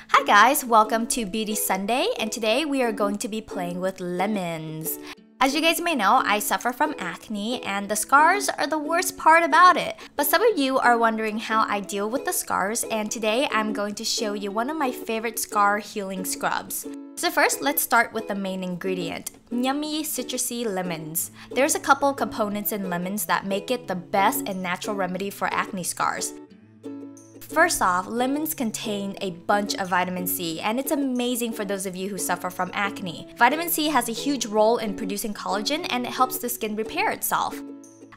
Hi guys, welcome to Beauty Sunday, and today we are going to be playing with lemons. As you guys may know, I suffer from acne and the scars are the worst part about it. But some of you are wondering how I deal with the scars, and today I'm going to show you one of my favorite scar healing scrubs. So first, let's start with the main ingredient, yummy citrusy lemons. There's a couple components in lemons that make it the best and natural remedy for acne scars. First off, lemons contain a bunch of vitamin C, and it's amazing for those of you who suffer from acne. Vitamin C has a huge role in producing collagen, and it helps the skin repair itself.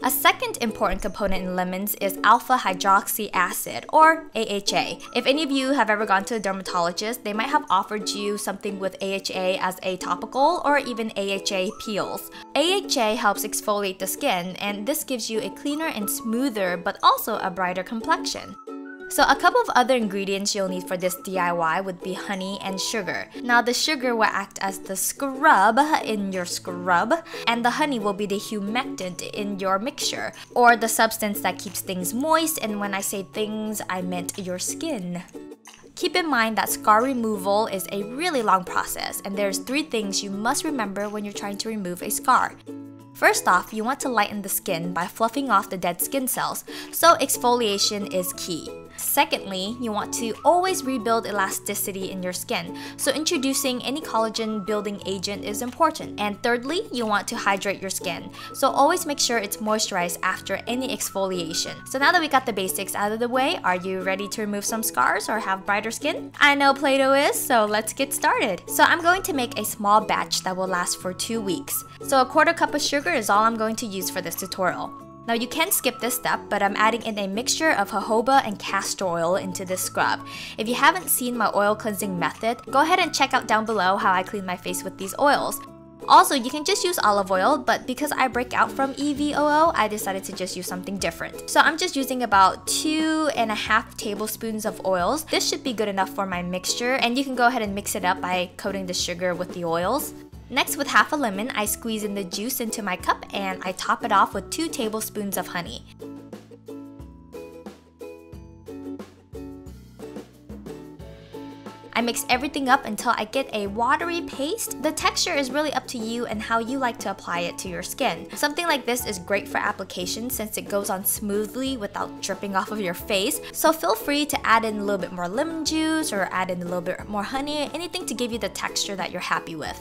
A second important component in lemons is alpha hydroxy acid, or AHA. If any of you have ever gone to a dermatologist, they might have offered you something with AHA as a topical or even AHA peels. AHA helps exfoliate the skin, and this gives you a cleaner and smoother but also a brighter complexion. So a couple of other ingredients you'll need for this DIY would be honey and sugar. Now the sugar will act as the scrub in your scrub, and the honey will be the humectant in your mixture, or the substance that keeps things moist, and when I say things, I meant your skin. Keep in mind that scar removal is a really long process, and there's 3 things you must remember when you're trying to remove a scar. First off, you want to lighten the skin by fluffing off the dead skin cells, so exfoliation is key. Secondly, you want to always rebuild elasticity in your skin, so introducing any collagen building agent is important. And thirdly, you want to hydrate your skin, so always make sure it's moisturized after any exfoliation. So now that we got the basics out of the way, are you ready to remove some scars or have brighter skin? I know Play-Doh is, so let's get started. So I'm going to make a small batch that will last for 2 weeks. So a 1/4 cup of sugar is all I'm going to use for this tutorial. Now you can skip this step, but I'm adding in a mixture of jojoba and castor oil into this scrub. If you haven't seen my oil cleansing method, go ahead and check out down below how I clean my face with these oils. Also, you can just use olive oil, but because I break out from EVOO, I decided to just use something different. So I'm just using about 2.5 tablespoons of oils. This should be good enough for my mixture, and you can go ahead and mix it up by coating the sugar with the oils. Next, with half a lemon, I squeeze in the juice into my cup and I top it off with 2 tablespoons of honey. I mix everything up until I get a watery paste. The texture is really up to you and how you like to apply it to your skin. Something like this is great for application since it goes on smoothly without dripping off of your face. So feel free to add in a little bit more lemon juice or add in a little bit more honey, anything to give you the texture that you're happy with.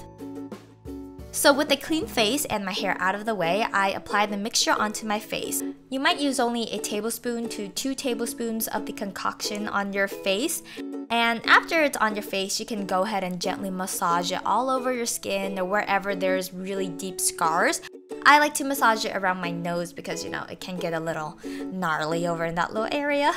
So with a clean face and my hair out of the way, I apply the mixture onto my face. You might use only a tablespoon to 2 tablespoons of the concoction on your face. And after it's on your face, you can go ahead and gently massage it all over your skin or wherever there's really deep scars. I like to massage it around my nose because, you know, it can get a little gnarly over in that little area.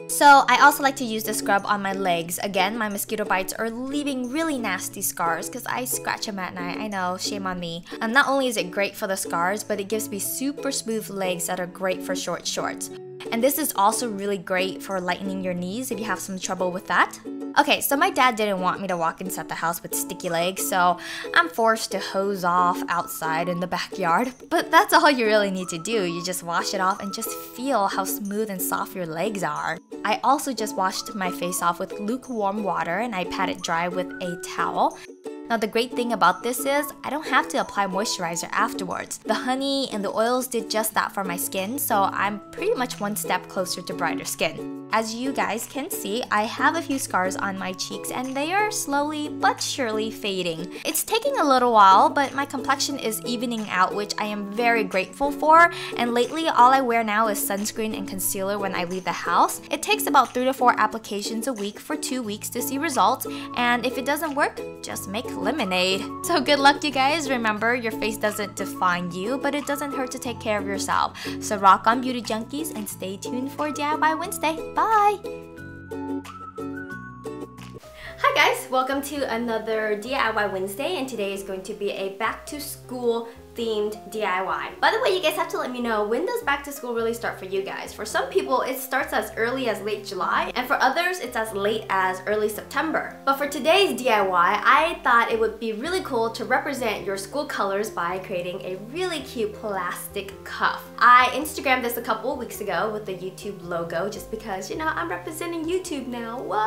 So I also like to use the scrub on my legs. Again, my mosquito bites are leaving really nasty scars because I scratch them at night. I know, shame on me. And not only is it great for the scars, but it gives me super smooth legs that are great for short shorts. And this is also really great for lightening your knees if you have some trouble with that. Okay, so my dad didn't want me to walk inside the house with sticky legs, so I'm forced to hose off outside in the backyard. But that's all you really need to do. You just wash it off and just feel how smooth and soft your legs are. I also just washed my face off with lukewarm water and I pat it dry with a towel. Now the great thing about this is I don't have to apply moisturizer afterwards. The honey and the oils did just that for my skin, so I'm pretty much 1 step closer to brighter skin. As you guys can see, I have a few scars on my cheeks and they are slowly but surely fading. It's taking a little while, but my complexion is evening out, which I am very grateful for. And lately, all I wear now is sunscreen and concealer when I leave the house. It takes about 3 to 4 applications a week for 2 weeks to see results. And if it doesn't work, just make lemonade. So good luck, you guys. Remember, your face doesn't define you, but it doesn't hurt to take care of yourself. So rock on, beauty junkies, and stay tuned for DIY Wednesday. Bye! Hi guys, welcome to another DIY Wednesday, and today is going to be a back to school themed DIY. By the way, you guys have to let me know, when does back to school really start for you guys? For some people, it starts as early as late July, and for others, it's as late as early September. But for today's DIY, I thought it would be really cool to represent your school colors by creating a really cute plastic cuff. I Instagrammed this a couple weeks ago with the YouTube logo just because, you know, I'm representing YouTube now. What?